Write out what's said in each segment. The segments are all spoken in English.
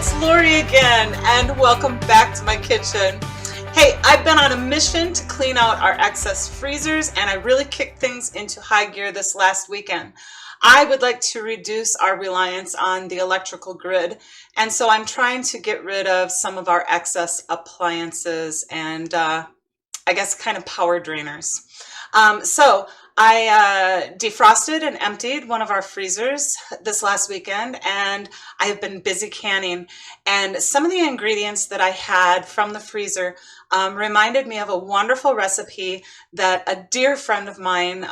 it's Lori again, and welcome back to my kitchen. Hey, I've been on a mission to clean out our excess freezers, and I really kicked things into high gear this last weekend. I would like to reduce our reliance on the electrical grid, and so I'm trying to get rid of some of our excess appliances and I guess kind of power drainers. So I defrosted and emptied one of our freezers this last weekend, and I have been busy canning. And some of the ingredients that I had from the freezer reminded me of a wonderful recipe that a dear friend of mine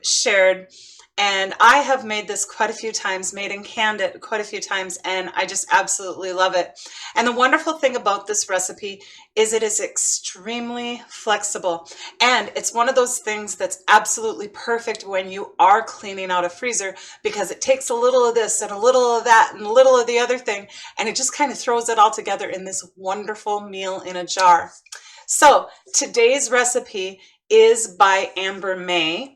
shared. And I have made this quite a few times, made and canned it quite a few times, and I just absolutely love it. And the wonderful thing about this recipe is it is extremely flexible. And it's one of those things that's absolutely perfect when you are cleaning out a freezer, because it takes a little of this and a little of that and a little of the other thing, and it just kind of throws it all together in this wonderful meal in a jar. So today's recipe is by Amber May.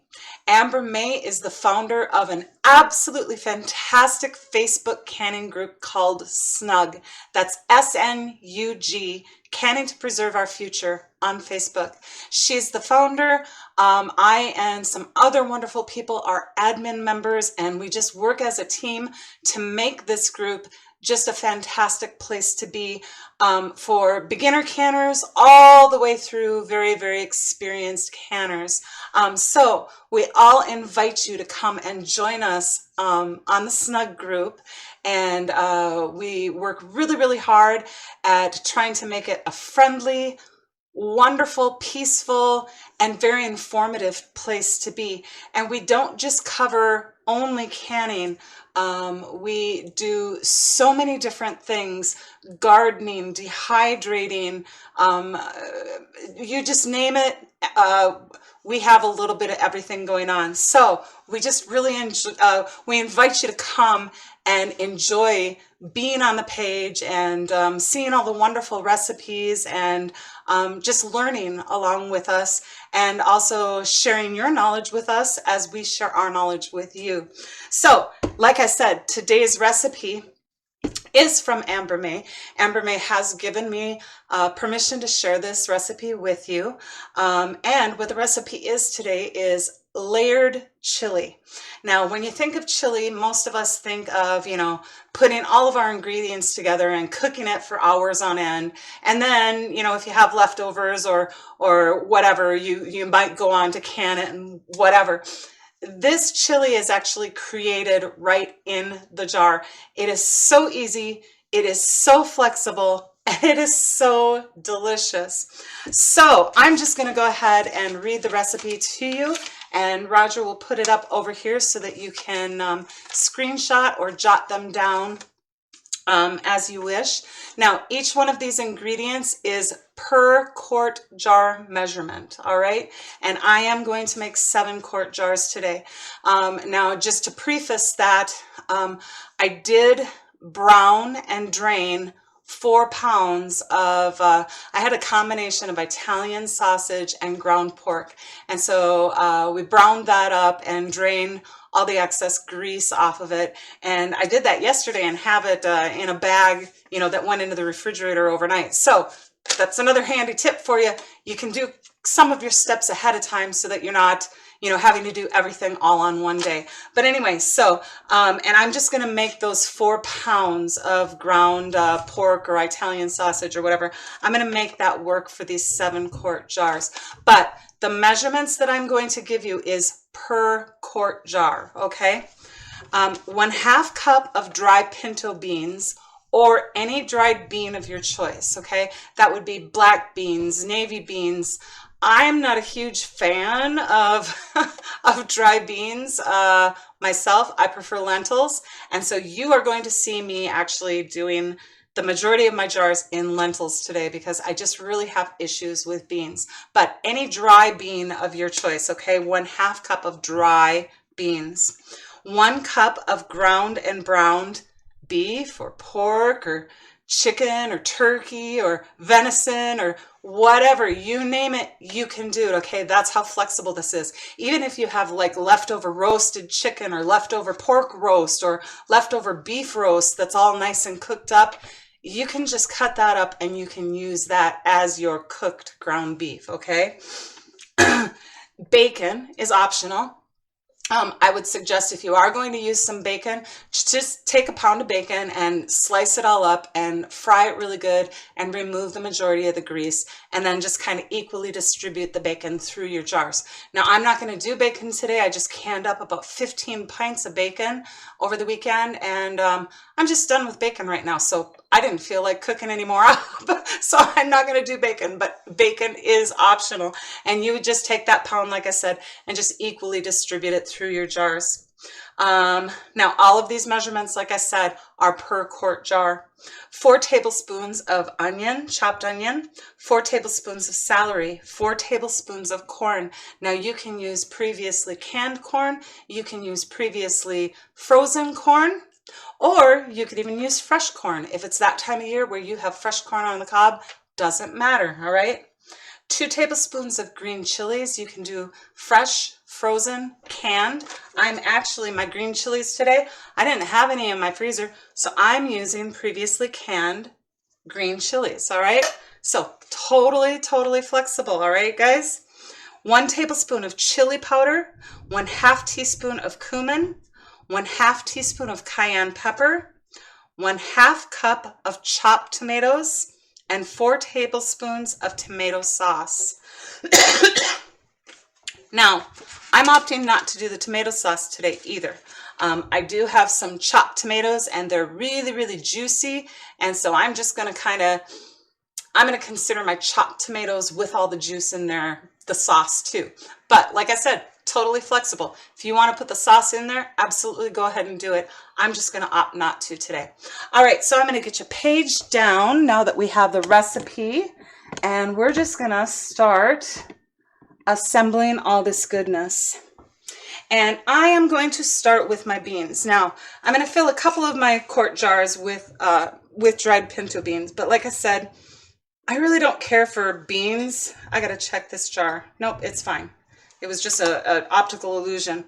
Amber May is the founder of an absolutely fantastic Facebook canning group called SNUG. That's S-N-U-G, Canning to Preserve Our Future, on Facebook. She's the founder. I and some other wonderful people are admin members, and we just work as a team to make this group just a fantastic place to be for beginner canners all the way through very, very experienced canners. So we all invite you to come and join us on the SNUG group. And we work really, really hard at trying to make it a friendly, wonderful, peaceful, and very informative place to be. And we don't just cover only canning. We do so many different things: gardening, dehydrating, you just name it. We have a little bit of everything going on. So we just really we invite you to come and enjoy being on the page and seeing all the wonderful recipes and just learning along with us, and also sharing your knowledge with us as we share our knowledge with you. So, like I said, today's recipe is from Amber May. Amber May has given me permission to share this recipe with you. And what the recipe is today is layered chili. Now, when you think of chili, most of us think of, putting all of our ingredients together and cooking it for hours on end. And then, if you have leftovers or whatever, you might go on to can it and whatever. This chili is actually created right in the jar. It is so easy, it is so flexible, and it is so delicious. So I'm just going to go ahead and read the recipe to you, and Roger will put it up over here so that you can screenshot or jot them down as you wish. Now, each one of these ingredients is per quart jar measurement, all right? And I am going to make 7 quart jars today. Now, just to preface that, I did brown and drain 4 pounds of, I had a combination of Italian sausage and ground pork. And so we browned that up and drained all the excess grease off of it. And I did that yesterday and have it in a bag, that went into the refrigerator overnight. So that's another handy tip for you. You can do some of your steps ahead of time so that you're not, having to do everything all on one day. But anyway, so, and I'm just going to make those 4 pounds of ground pork or Italian sausage or whatever. I'm going to make that work for these 7 quart jars. But the measurements that I'm going to give you is per quart jar, okay? 1/2 cup of dry pinto beans, or any dried bean of your choice, okay? That would be black beans, navy beans. I'm not a huge fan of, of dry beans myself. I prefer lentils. And so you are going to see me actually doing the majority of my jars in lentils today, because I just really have issues with beans. But any dry bean of your choice, okay? 1/2 cup of dry beans. 1 cup of ground and browned beef or pork or chicken or turkey or venison or whatever, you name it, you can do it, okay? That's how flexible this is. Even if you have like leftover roasted chicken or leftover pork roast or leftover beef roast that's all nice and cooked up, you can just cut that up and you can use that as your cooked ground beef, okay? Bacon is optional. I would suggest if you are going to use some bacon, just take a pound of bacon and slice it all up and fry it really good and remove the majority of the grease, and then just kind of equally distribute the bacon through your jars. Now, I'm not going to do bacon today. I just canned up about 15 pints of bacon over the weekend, and I'm just done with bacon right now. So I didn't feel like cooking anymore, so I'm not going to do bacon, but bacon is optional. And you would just take that pound, like I said, and just equally distribute it through your jars. Now, all of these measurements, like I said, are per quart jar. 4 tablespoons of onion, chopped onion, 4 tablespoons of celery, 4 tablespoons of corn. Now, you can use previously canned corn, you can use previously frozen corn, or you could even use fresh corn. If it's that time of year where you have fresh corn on the cob, doesn't matter, all right? 2 tablespoons of green chilies. You can do fresh, frozen, canned. My green chilies today, I didn't have any in my freezer, so I'm using previously canned green chilies, all right? So totally flexible, all right, guys? 1 tablespoon of chili powder, 1/2 teaspoon of cumin, 1/2 teaspoon of cayenne pepper, 1/2 cup of chopped tomatoes, and 4 tablespoons of tomato sauce. Now, I'm opting not to do the tomato sauce today either. I do have some chopped tomatoes and they're really juicy, and so I'm just going to consider my chopped tomatoes with all the juice in there, the sauce too. But like I said, totally flexible. If you want to put the sauce in there, absolutely go ahead and do it. I'm just going to opt not to today. All right, so I'm going to get your page down now that we have the recipe, and we're just going to start assembling all this goodness. And I am going to start with my beans. Now, I'm going to fill a couple of my quart jars with dried pinto beans, but like I said, I really don't care for beans. I got to check this jar. Nope, it's fine. It was just an optical illusion.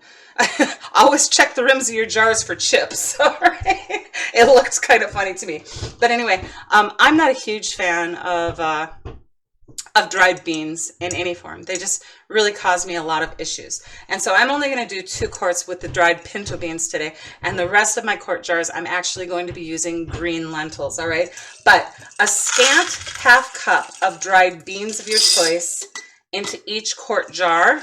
Always check the rims of your jars for chips. All right? It looked kind of funny to me. But anyway, I'm not a huge fan of dried beans in any form. They just really cause me a lot of issues. And so I'm only going to do 2 quarts with the dried pinto beans today. And the rest of my quart jars, I'm actually going to be using green lentils, all right? But a scant 1/2 cup of dried beans of your choice into each quart jar.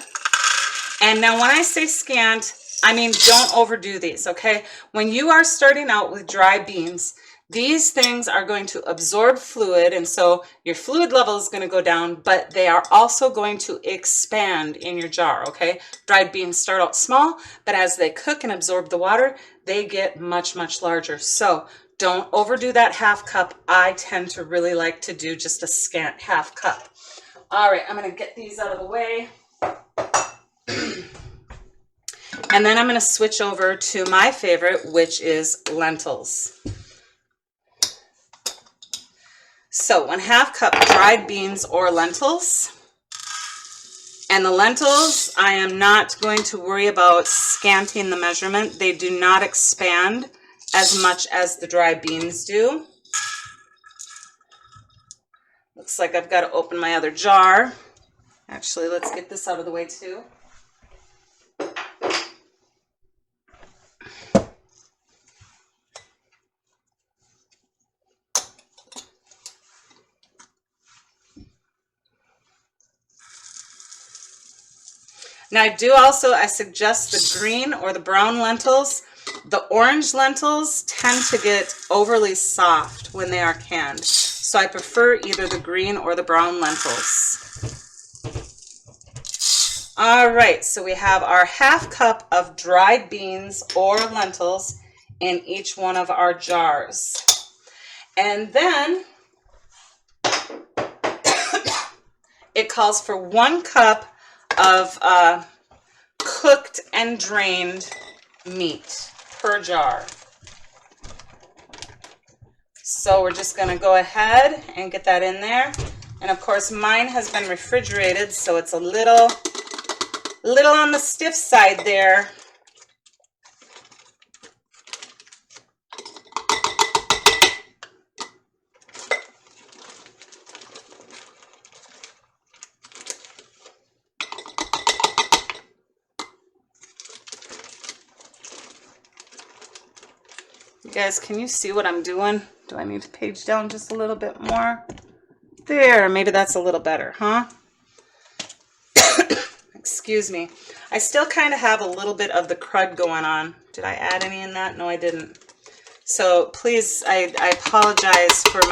And now when I say scant, I mean don't overdo these, okay? When you are starting out with dry beans, these things are going to absorb fluid, and so your fluid level is going to go down, but they are also going to expand in your jar, okay? Dried beans start out small, but as they cook and absorb the water, they get much larger. So don't overdo that 1/2 cup. I tend to really like to do just a scant 1/2 cup. All right, I'm going to get these out of the way. And then I'm going to switch over to my favorite, which is lentils. So 1/2 cup dried beans or lentils. And the lentils, I am not going to worry about scanting the measurement. They do not expand as much as the dry beans do. Looks like I've got to open my other jar. Actually, let's get this out of the way too. Now I suggest the green or the brown lentils. The orange lentils tend to get overly soft when they are canned. So I prefer either the green or the brown lentils. All right, so we have our 1/2 cup of dried beans or lentils in each one of our jars. And then it calls for 1 cup of cooked and drained meat per jar. So we're just going to go ahead and get that in there. And of course mine has been refrigerated, so it's a little on the stiff side there. You guys, can you see what I'm doing? Do I need to page down just a little bit more? There, maybe that's a little better, huh? Excuse me. I still kind of have a little bit of the crud going on. Did I add any in that? No, I didn't. So please, I apologize for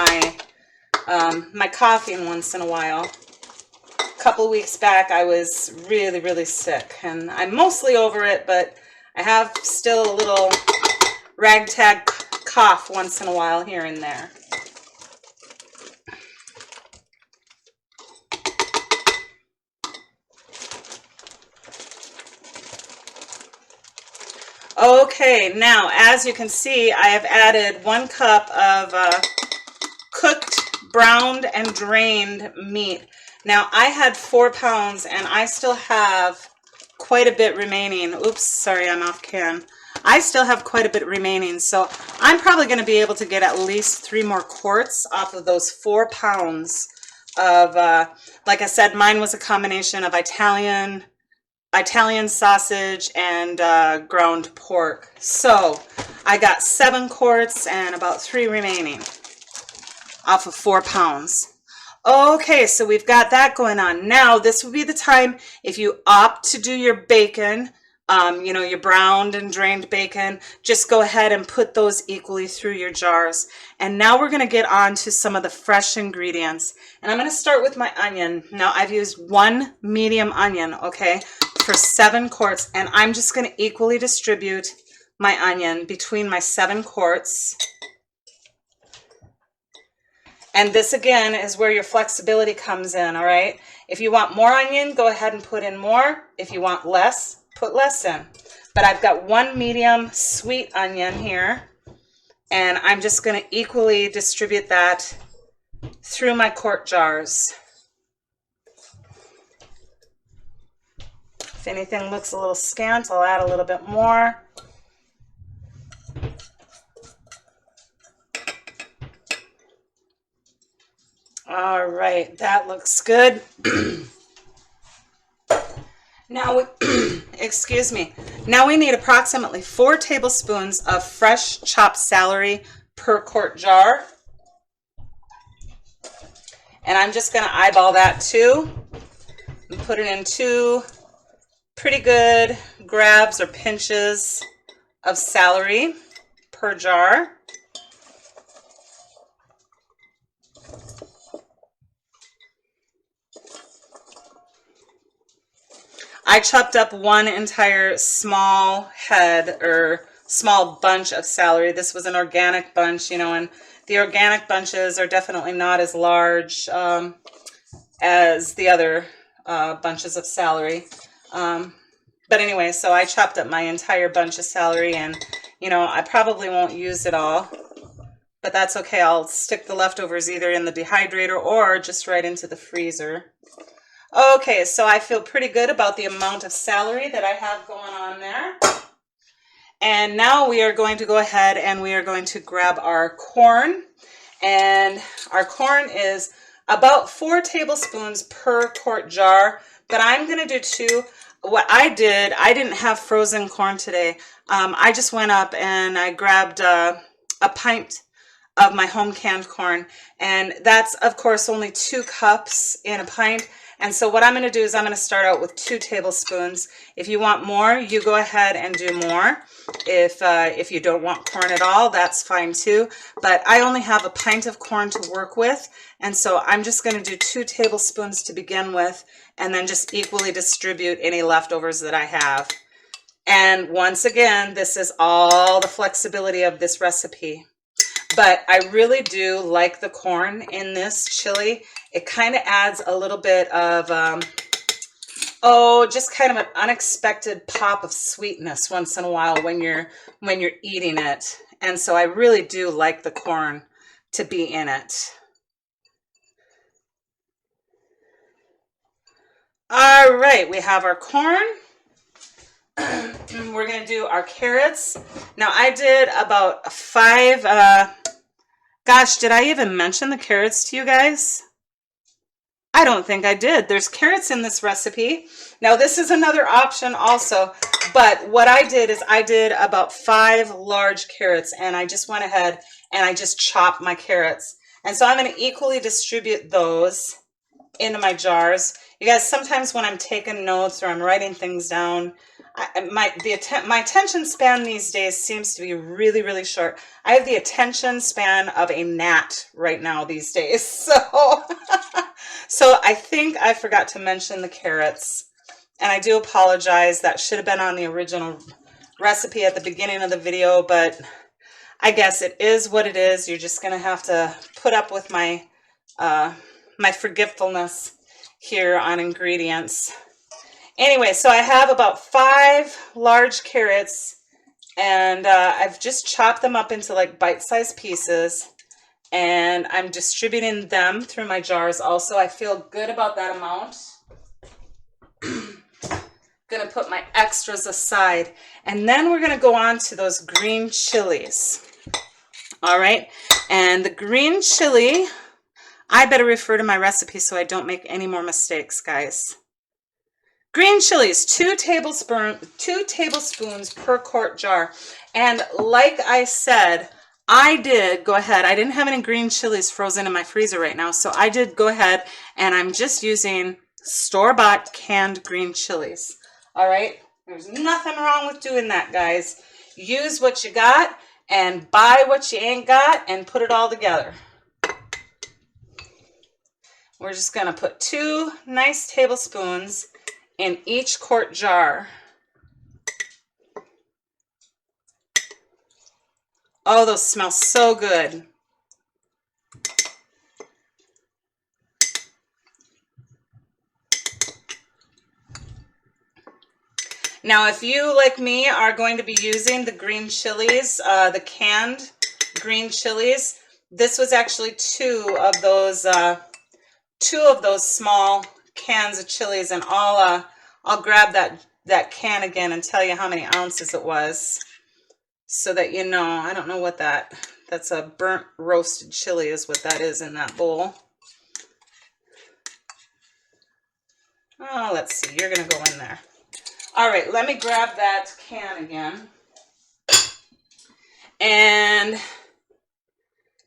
my coughing once in a while. A couple weeks back, I was really, really sick, and I'm mostly over it, but I have still a little ragtag cough once in a while here and there. Okay, now as you can see, I have added 1 cup of cooked, browned, and drained meat. Now I had 4 pounds and I still have quite a bit remaining. Oops, sorry, I'm off cam. I still have quite a bit remaining, so I'm probably going to be able to get at least 3 more quarts off of those 4 pounds of, like I said, mine was a combination of Italian sausage and ground pork. So I got 7 quarts and about 3 remaining off of 4 pounds. Okay, so we've got that going on. Now this would be the time, if you opt to do your bacon, you know, your browned and drained bacon, just go ahead and put those equally through your jars. And now we're going to get on to some of the fresh ingredients. And I'm going to start with my onion. Now I've used 1 medium onion, okay, for 7 quarts, and I'm just going to equally distribute my onion between my 7 quarts. And this again is where your flexibility comes in, all right? If you want more onion, go ahead and put in more. If you want less, put less in. But I've got 1 medium sweet onion here, and I'm just going to equally distribute that through my quart jars. If anything looks a little scant, I'll add a little bit more. All right, that looks good. Now, excuse me. Now we need approximately 4 tablespoons of fresh chopped celery per quart jar. And I'm just going to eyeball that too and put it in 2 pretty good grabs or pinches of celery per jar. I chopped up 1 entire small head or small bunch of celery. This was an organic bunch, you know, and the organic bunches are definitely not as large as the other bunches of celery. But anyway, so I chopped up my entire bunch of celery, and, you know, I probably won't use it all, but that's okay. I'll stick the leftovers either in the dehydrator or just right into the freezer. Okay, so I feel pretty good about the amount of celery that I have going on there. And now we are going to go ahead and we are going to grab our corn. And our corn is about 4 tablespoons per quart jar, but I'm going to do 2. What I did, I didn't have frozen corn today. I just went up and I grabbed a pint of my home canned corn, and that's of course only 2 cups in a pint. And so what I'm going to do is I'm going to start out with 2 tablespoons. If you want more, you go ahead and do more. If you don't want corn at all, that's fine too. But I only have a pint of corn to work with, and so I'm just going to do 2 tablespoons to begin with, and then just equally distribute any leftovers that I have. And once again, this is all the flexibility of this recipe. But I really do like the corn in this chili. It kind of adds a little bit of, just kind of an unexpected pop of sweetness once in a while when you're eating it. And so I really do like the corn to be in it. All right, we have our corn. We're going to do our carrots. Now I did about 5, gosh, did I even mention the carrots to you guys? I don't think I did. There's carrots in this recipe. Now this is another option also, but what I did is I did about 5 large carrots, and I just went ahead and I just chopped my carrots. And so I'm going to equally distribute those into my jars. You guys, sometimes when I'm taking notes or I'm writing things down, my attention span these days seems to be really, really short. I have the attention span of a gnat right now these days. So, so I think I forgot to mention the carrots, and I do apologize. That should have been on the original recipe at the beginning of the video, but I guess it is what it is. You're just gonna have to put up with my my forgetfulness here on ingredients. Anyway, so I have about 5 large carrots, and I've just chopped them up into like bite-sized pieces, and I'm distributing them through my jars also. I feel good about that amount. Gonna put my extras aside, and then we're gonna go on to those green chilies. All right, and the green chili, I better refer to my recipe so I don't make any more mistakes, guys. Green chilies, 2 tablespoons per quart jar. And like I said, I did go ahead. I didn't have any green chilies frozen in my freezer right now, so I did go ahead and I'm just using store-bought canned green chilies. All right, there's nothing wrong with doing that, guys. Use what you got and buy what you ain't got and put it all together. We're just gonna put 2 nice tablespoons in each quart jar. Oh, those smell so good. Now, if you, like me, are going to be using the green chilies, the canned green chilies, this was actually 2 of those small cans of chilies, and I'll grab that can again and tell you how many ounces it was, so that you know. I don't know what that's a burnt roasted chili is what that is in that bowl. Oh, let's see, you're gonna go in there. All right, let me grab that can again. And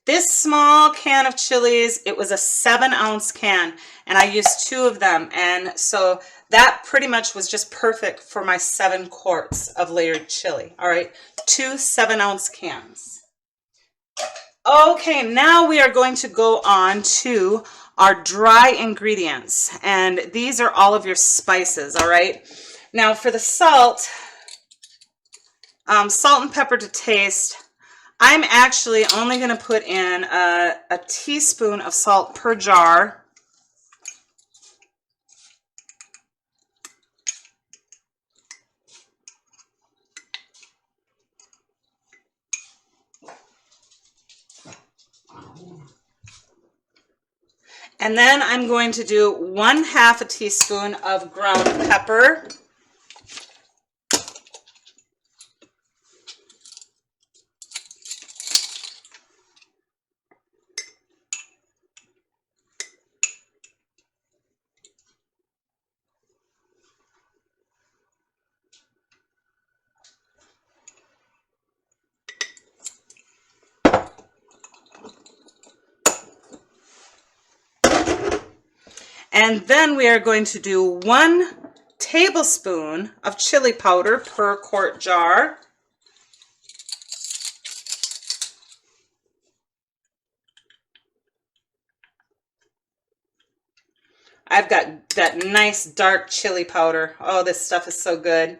this small can of chilies, it was a 7-ounce can, and I used 2 of them, and so that pretty much was just perfect for my 7 quarts of layered chili. All right, 2 7-ounce cans. Okay, now we are going to go on to our dry ingredients, and these are all of your spices. All right, now for the salt, salt and pepper to taste. I'm actually only going to put in a teaspoon of salt per jar. And then I'm going to do 1/2 teaspoon of ground pepper. And then we are going to do 1 tablespoon of chili powder per quart jar. I've got that nice dark chili powder. Oh, this stuff is so good.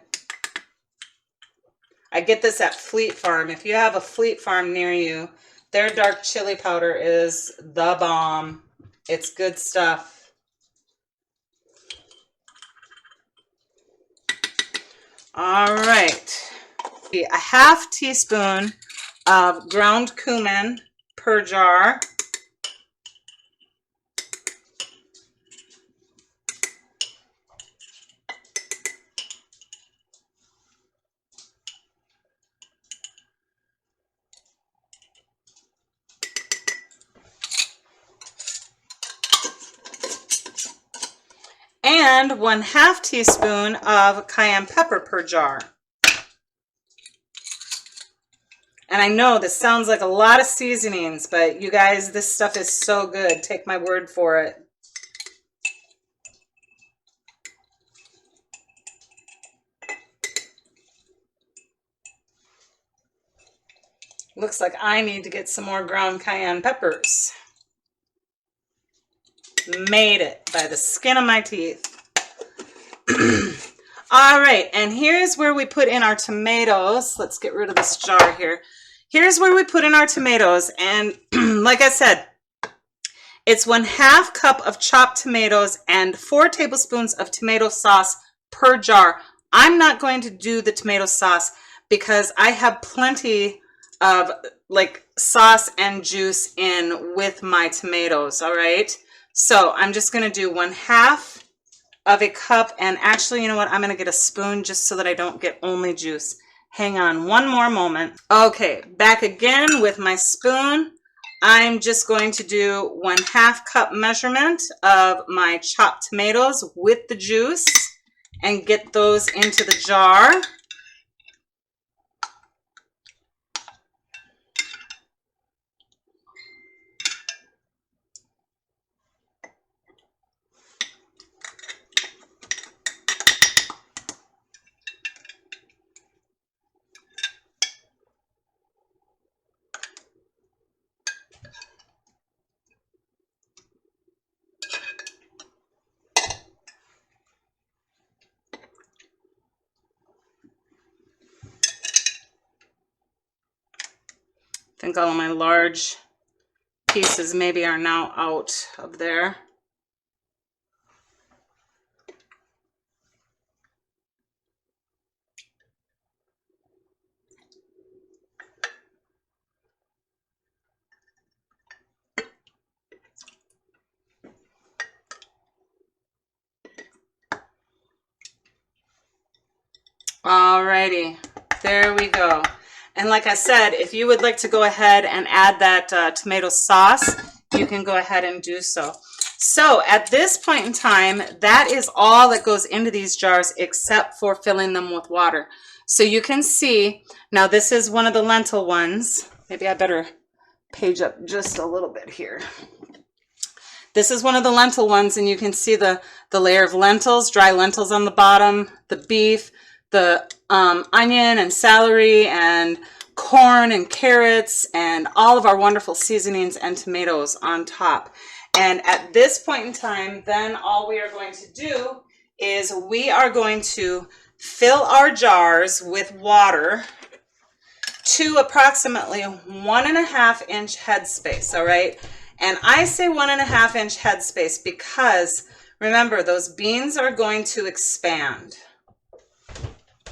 I get this at Fleet Farm. If you have a Fleet Farm near you, their dark chili powder is the bomb. It's good stuff. All right, 1/2 teaspoon of ground cumin per jar. and 1/2 teaspoon of cayenne pepper per jar. And I know this sounds like a lot of seasonings, but you guys, this stuff is so good. Take my word for it. Looks like I need to get some more ground cayenne peppers. Made it by the skin of my teeth. All right, and here's where we put in our tomatoes. Let's get rid of this jar here. Here's where we put in our tomatoes, and like I said, it's 1/2 cup of chopped tomatoes and 4 tablespoons of tomato sauce per jar. I'm not going to do the tomato sauce because I have plenty of like sauce and juice in with my tomatoes, all right? So I'm just gonna do 1/2 of a cup, and actually, you know what? I'm gonna get a spoon just so that I don't get only juice. Hang on one more moment. Okay, back again with my spoon. I'm just going to do 1/2 cup measurement of my chopped tomatoes with the juice and get those into the jar. I think all of my large pieces maybe are now out of there. Alrighty, there we go. And like I said, if you would like to go ahead and add that tomato sauce, you can go ahead and do so. So at this point in time, that is all that goes into these jars except for filling them with water. So you can see, now this is one of the lentil ones. Maybe I better page up just a little bit here. This is one of the lentil ones, and you can see the layer of lentils, dry lentils on the bottom, the beef, the onion and celery and corn and carrots and all of our wonderful seasonings and tomatoes on top. And at this point in time, then all we are going to do is we are going to fill our jars with water to approximately 1.5 inch headspace, all right? And I say 1.5 inch headspace because remember, those beans are going to expand.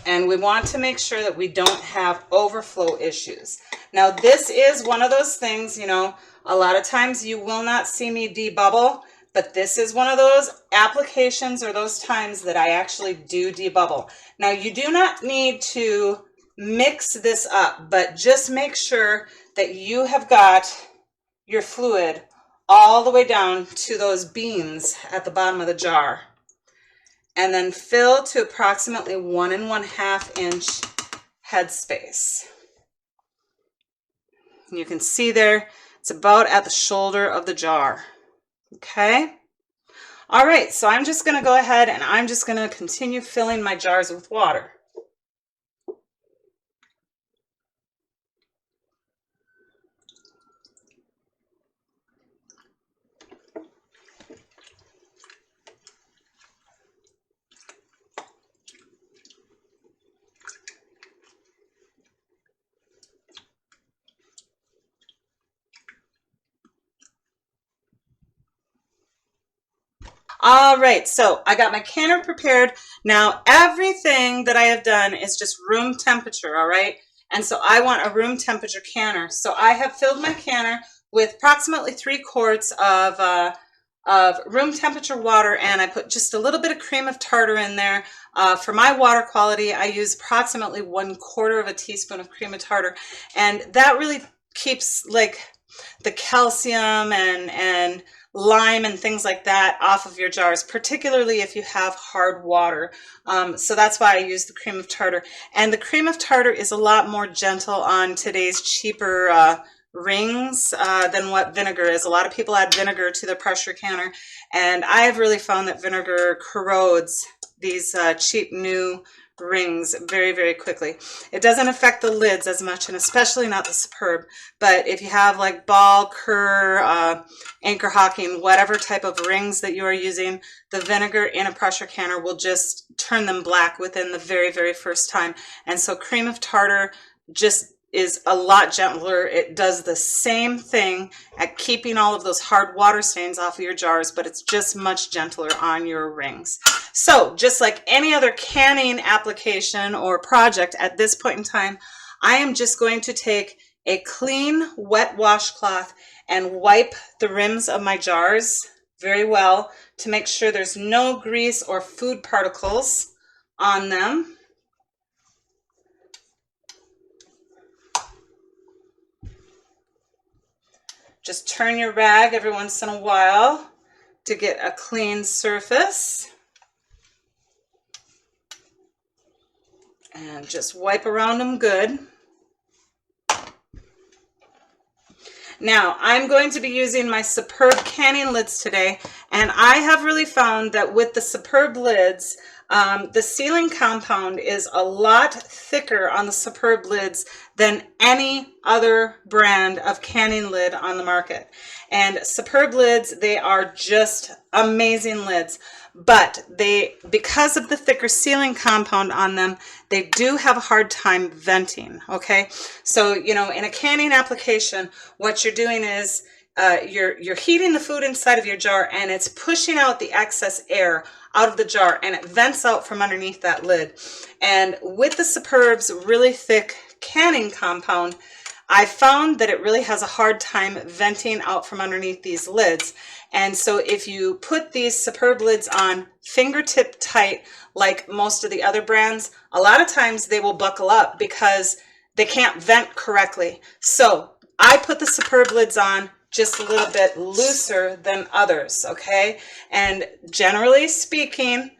And we want to make sure that we don't have overflow issues. Now, this is one of those things, you know, a lot of times you will not see me debubble, but this is one of those applications or those times that I actually do debubble. Now, you do not need to mix this up, but just make sure that you have got your fluid all the way down to those beans at the bottom of the jar. And then fill to approximately 1 1/2 inch headspace. You can see there, it's about at the shoulder of the jar. Okay? All right, so I'm just gonna go ahead and I'm just gonna continue filling my jars with water. All right, so I got my canner prepared. Now, everything that I have done is just room temperature, all right? And so I want a room temperature canner. So I have filled my canner with approximately 3 quarts of room temperature water, and I put just a little bit of cream of tartar in there. For my water quality, I use approximately 1/4 teaspoon of cream of tartar, and that really keeps like the calcium and lime and things like that off of your jars, particularly if you have hard water. So that's why I use the cream of tartar. And the cream of tartar is a lot more gentle on today's cheaper rings than what vinegar is. A lot of people add vinegar to the pressure canner, and I have really found that vinegar corrodes these cheap new rings very, very quickly. It doesn't affect the lids as much, and especially not the Superb. But if you have like ball, Kerr, anchor hocking, whatever type of rings that you are using, the vinegar in a pressure canner will just turn them black within the very, very first time. And so cream of tartar just is a lot gentler. It does the same thing at keeping all of those hard water stains off of your jars, but it's just much gentler on your rings. So just like any other canning application or project at this point in time, I am just going to take a clean wet washcloth and wipe the rims of my jars very well to make sure there's no grease or food particles on them. Just turn your rag every once in a while to get a clean surface. And just wipe around them good. Now, I'm going to be using my Superb canning lids today, and I have really found that with the Superb lids, the sealing compound is a lot thicker on the Superb lids than any other brand of canning lid on the market. And Superb lids, they are just amazing lids. But because of the thicker sealing compound on them, they do have a hard time venting, okay? So, you know, in a canning application, what you're doing is you're heating the food inside of your jar, and it's pushing out the excess air out of the jar, and it vents out from underneath that lid. And with the Superb's really thick canning compound, I found that it really has a hard time venting out from underneath these lids. And so if you put these Superb lids on fingertip tight, like most of the other brands, a lot of times they will buckle up because they can't vent correctly. So I put the Superb lids on just a little bit looser than others, okay? And generally speaking,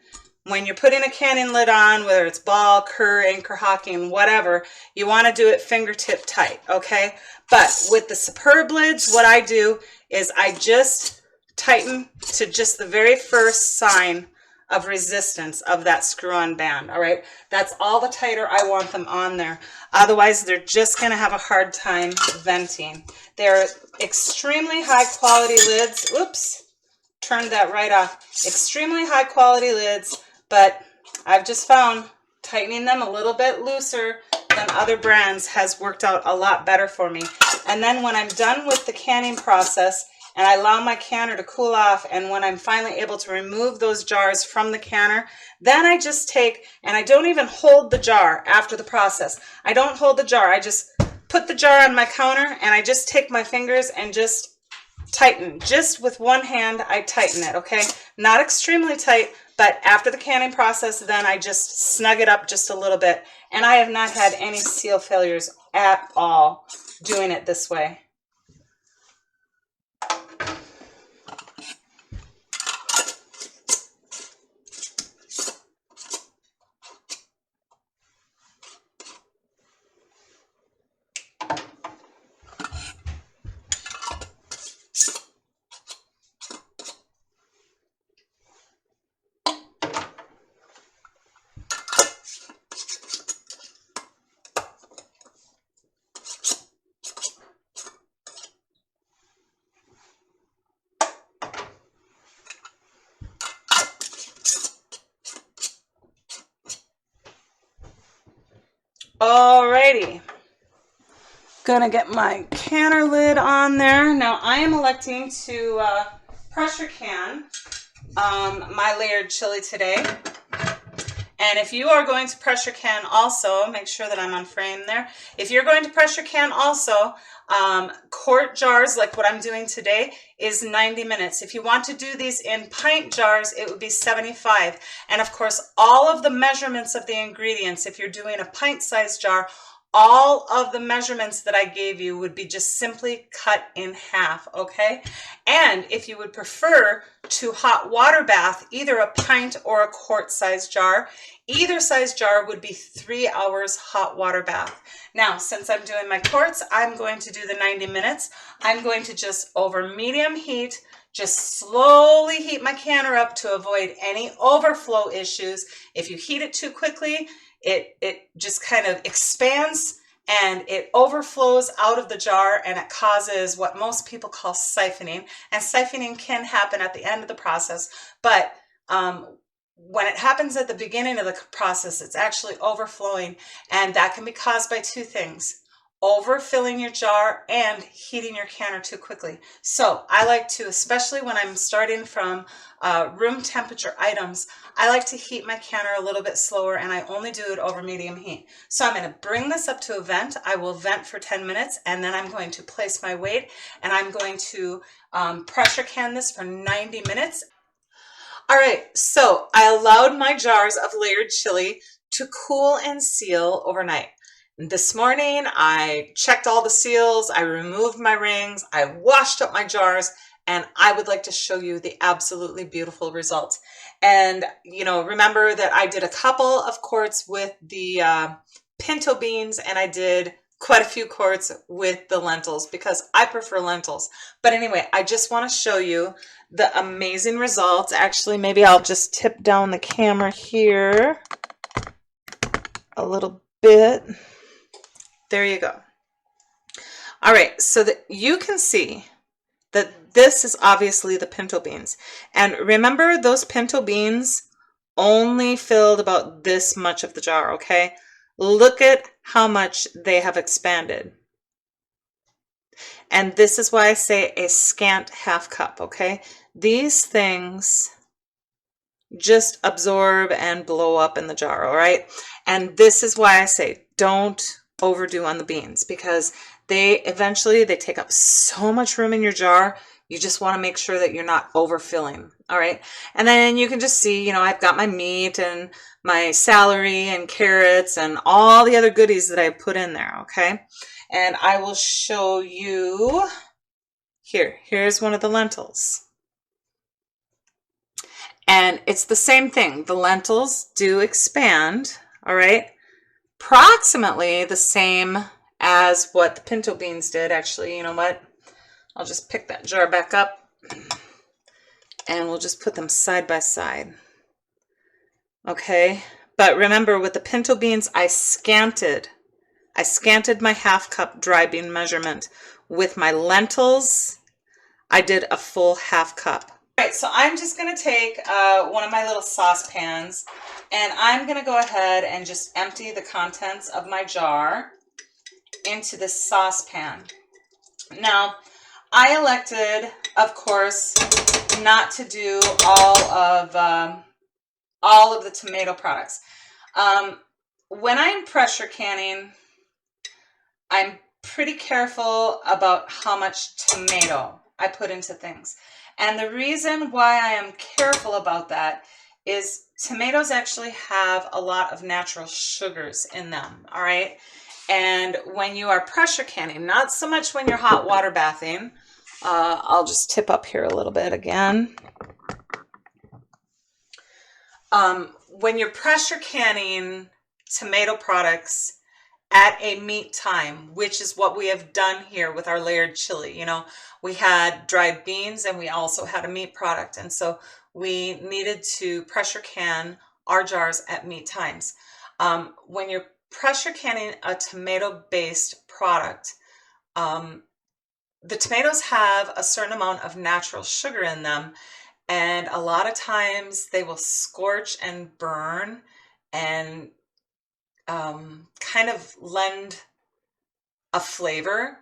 when you're putting a canning lid on, whether it's ball, Kerr, anchor hocking, whatever, you want to do it fingertip tight, okay? But with the Superb lids, what I do is I just tighten to just the very first sign of resistance of that screw-on band, all right? That's all the tighter I want them on there. Otherwise, they're just going to have a hard time venting. They're extremely high-quality lids. Oops, turned that right off. Extremely high-quality lids, but I've just found tightening them a little bit looser than other brands has worked out a lot better for me. And then when I'm done with the canning process, and I allow my canner to cool off, and when I'm finally able to remove those jars from the canner, then I just take, and I don't even hold the jar after the process. I don't hold the jar. I just put the jar on my counter, and I just take my fingers and just tighten. Just with one hand, I tighten it, okay? Not extremely tight, but after the canning process, then I just snug it up just a little bit. And I have not had any seal failures at all doing it this way. Alrighty, gonna get my canner lid on there. Now I am electing to pressure can my layered chili today. And if you are going to pressure can also, make sure that I'm on frame there. If you're going to pressure can also, quart jars like what I'm doing today is 90 minutes. If you want to do these in pint jars, it would be 75. And of course, all of the measurements of the ingredients, if you're doing a pint-sized jar, all of the measurements that I gave you would be just simply cut in half, okay? And if you would prefer to hot water bath either a pint or a quart size jar, either size jar would be 3 hours hot water bath. Now, since I'm doing my quarts, I'm going to do the 90 minutes. I'm going to just over medium heat, just slowly heat my canner up to avoid any overflow issues. If you heat it too quickly, it just kind of expands and it overflows out of the jar, and it causes what most people call siphoning. And siphoning can happen at the end of the process, but when it happens at the beginning of the process, it's actually overflowing, and that can be caused by two things: overfilling your jar and heating your canner too quickly. So I like to, especially when I'm starting from room temperature items, I like to heat my canner a little bit slower, and I only do it over medium heat. So I'm going to bring this up to a vent. I will vent for 10 minutes, and then I'm going to place my weight, and I'm going to pressure can this for 90 minutes. All right, so I allowed my jars of layered chili to cool and seal overnight. This morning, I checked all the seals, I removed my rings, I washed up my jars, and I would like to show you the absolutely beautiful results. And, you know, remember that I did a couple of quarts with the pinto beans, and I did quite a few quarts with the lentils because I prefer lentils. But anyway, I just want to show you the amazing results. Actually, maybe I'll just tip down the camera here a little bit. There you go. All right, so that you can see that this is obviously the pinto beans. And remember, those pinto beans only filled about this much of the jar, okay? Look at how much they have expanded. And this is why I say a scant half cup, okay? These things just absorb and blow up in the jar, all right? And this is why I say don't overdo on the beans, because they take up so much room in your jar. You just want to make sure that you're not overfilling. All right. And then you can just see, you know, I've got my meat and my celery and carrots and all the other goodies that I put in there. Okay. And I will show you here. Here's one of the lentils. And it's the same thing. The lentils do expand. All right. Approximately the same as what the pinto beans did. Actually, you know what? I'll just pick that jar back up and we'll just put them side by side. Okay, but remember, with the pinto beans, I scanted my half cup dry bean measurement. With my lentils, I did a full half cup. All right, so I'm just going to take one of my little saucepans, and I'm going to go ahead and just empty the contents of my jar into this saucepan. Now, I elected, of course, not to do all of the tomato products. When I'm pressure canning, I'm pretty careful about how much tomato I put into things. And the reason why I am careful about that is tomatoes actually have a lot of natural sugars in them, all right? And when you are pressure canning, not so much when you're hot water bathing, I'll just tip up here a little bit again. When you're pressure canning tomato products at a meat time, which is what we have done here with our layered chili, you know, we had dried beans and we also had a meat product. And so we needed to pressure can our jars at meat times. When you're pressure canning a tomato-based product, the tomatoes have a certain amount of natural sugar in them, and a lot of times they will scorch and burn and kind of lend a flavor,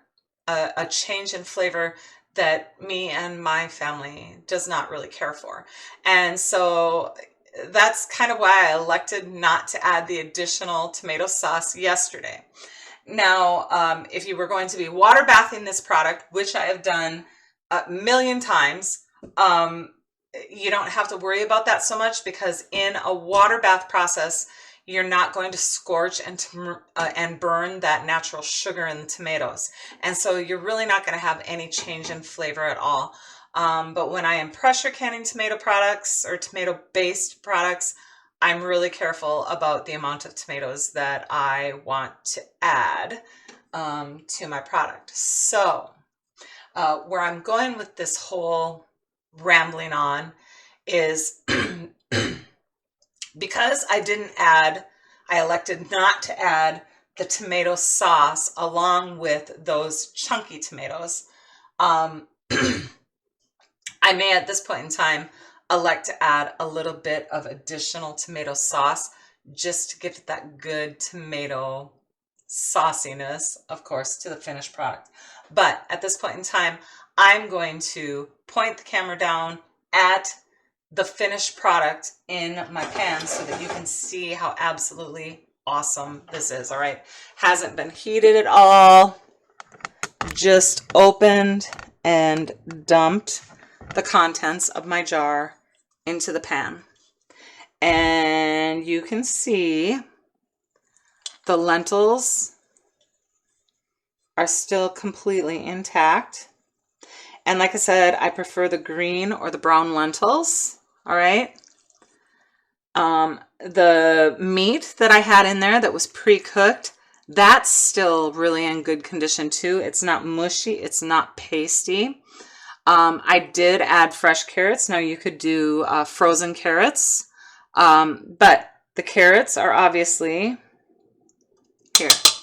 a change in flavor that me and my family does not really care for. And so that's kind of why I elected not to add the additional tomato sauce yesterday. Now, if you were going to be water bathing this product, which I have done a million times, you don't have to worry about that so much, because in a water bath process, you're not going to scorch and burn that natural sugar in the tomatoes. And so you're really not going to have any change in flavor at all. But when I am pressure canning tomato products or tomato-based products, I'm really careful about the amount of tomatoes that I want to add to my product. So where I'm going with this whole rambling on is because I elected not to add the tomato sauce along with those chunky tomatoes. I may at this point in time elect to add a little bit of additional tomato sauce just to give it that good tomato sauciness, of course, to the finished product. But at this point in time, I'm going to point the camera down at the finished product in my pan so that you can see how absolutely awesome this is. All right, hasn't been heated at all, just opened and dumped the contents of my jar into the pan, and you can see the lentils are still completely intact. And like I said, I prefer the green or the brown lentils. All right. The meat that I had in there that was pre-cooked, that's still really in good condition too. It's not mushy. It's not pasty. I did add fresh carrots. Now you could do frozen carrots, but the carrots are obviously here. Let's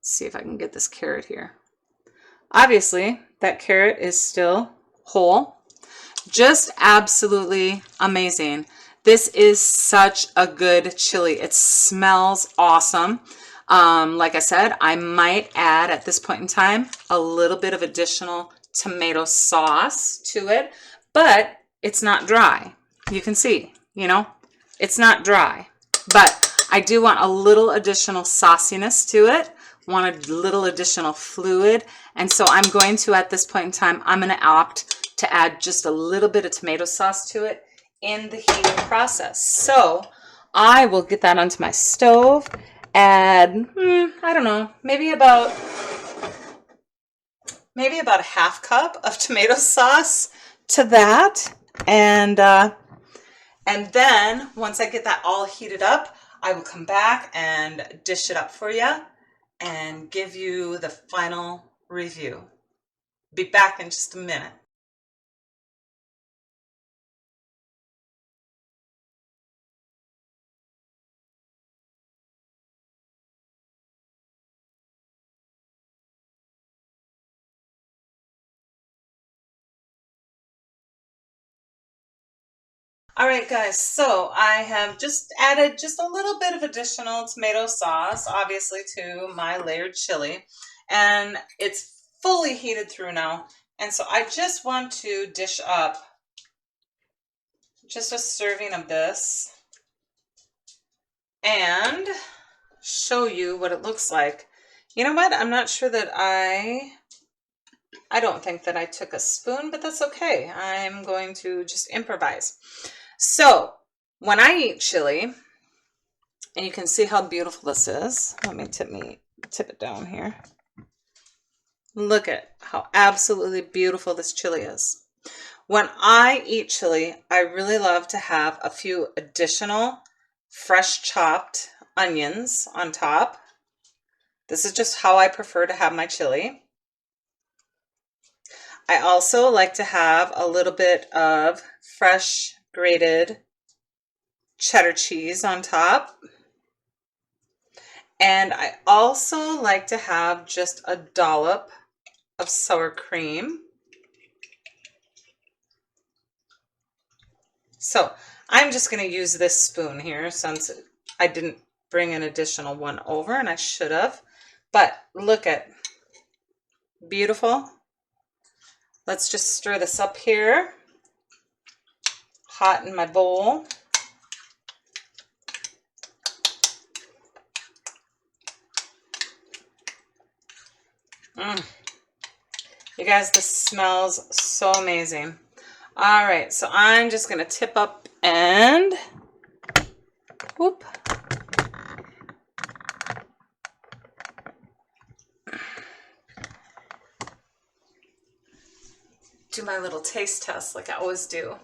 see if I can get this carrot here. Obviously, that carrot is still whole. Just absolutely amazing. This is such a good chili. It smells awesome. Like I said, I might add at this point in time a little bit of additional tomato sauce to it, but it's not dry. You can see, it's not dry, but I do want a little additional sauciness to it, want a little additional fluid. And so I'm going to, at this point in time, I'm going to opt to add just a little bit of tomato sauce to it in the heating process. So I will get that onto my stove, add, I don't know, maybe about a half cup of tomato sauce to that. And then once I get that all heated up, I will come back and dish it up for you and give you the final review. Be back in just a minute. All right, guys, so I have just added just a little bit of additional tomato sauce, obviously, to my layered chili, and it's fully heated through now. And so I just want to dish up just a serving of this and show you what it looks like. You know what? I'm not sure that I don't think that I took a spoon, but that's okay. I'm going to just improvise. So when I eat chili, and you can see how beautiful this is. Let me tip it down here. Look at how absolutely beautiful this chili is. When I eat chili, I really love to have a few additional fresh chopped onions on top. This is just how I prefer to have my chili. I also like to have a little bit of fresh grated cheddar cheese on top. And I also like to have just a dollop of sour cream. So I'm just going to use this spoon here since I didn't bring an additional one over, and I should have. But look at, beautiful. Let's just stir this up here. Hot in my bowl. You guys, this smells so amazing. All right, so I'm just gonna tip up and, do my little taste test like I always do.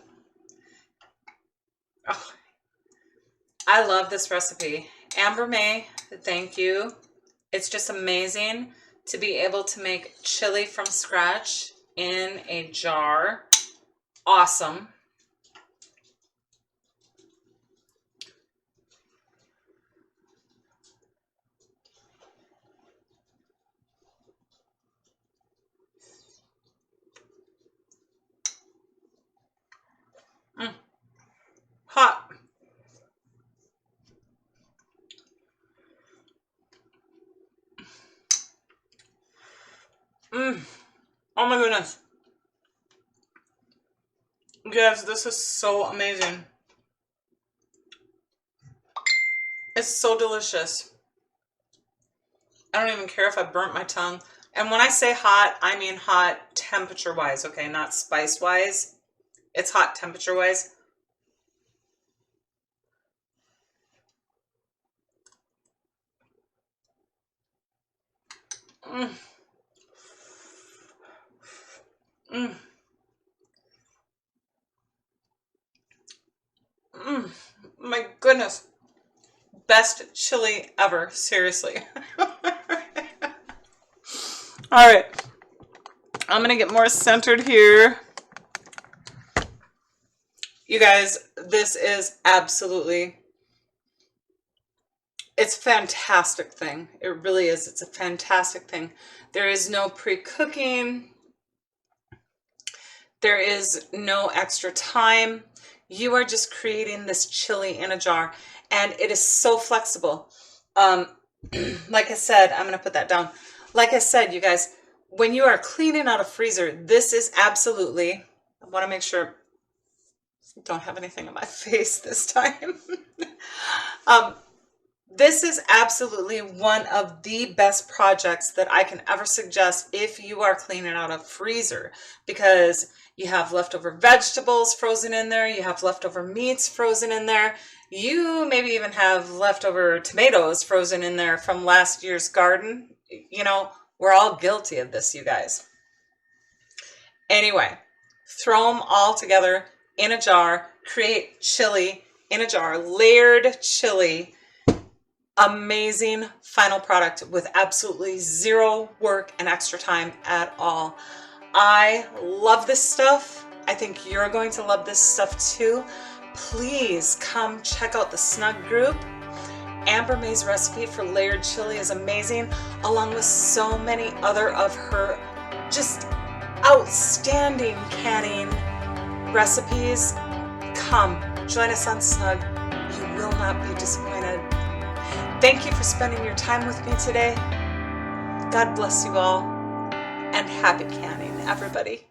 Oh, I love this recipe. Amber May, thank you. It's just amazing to be able to make chili from scratch in a jar. Awesome. Hot. Oh my goodness. Guys, this is so amazing. It's so delicious. I don't even care if I burnt my tongue. And when I say hot, I mean hot temperature-wise, okay? Not spice-wise. It's hot temperature-wise. My goodness. Best chili ever, seriously. All right. I'm going to get more centered here. You guys, this is absolutely, it's a fantastic thing. It really is. It's a fantastic thing. There is no pre-cooking. There is no extra time. You are just creating this chili in a jar, and it is so flexible. Like I said, I'm going to put that down. Like I said, you guys, when you are cleaning out a freezer, this is absolutely, I want to make sure I don't have anything on my face this time. This is absolutely one of the best projects that I can ever suggest if you are cleaning out a freezer, because you have leftover vegetables frozen in there, you have leftover meats frozen in there, you maybe even have leftover tomatoes frozen in there from last year's garden. You know, we're all guilty of this, you guys. Anyway, throw them all together in a jar, create chili in a jar, layered chili. Amazing final product with absolutely zero work and extra time at all. I love this stuff. I think you're going to love this stuff too. Please come check out the Snug group. Amber May's recipe for layered chili is amazing, along with so many other of her just outstanding canning recipes. Come join us on Snug. You will not be disappointed. Thank you for spending your time with me today. God bless you all, and happy canning, everybody.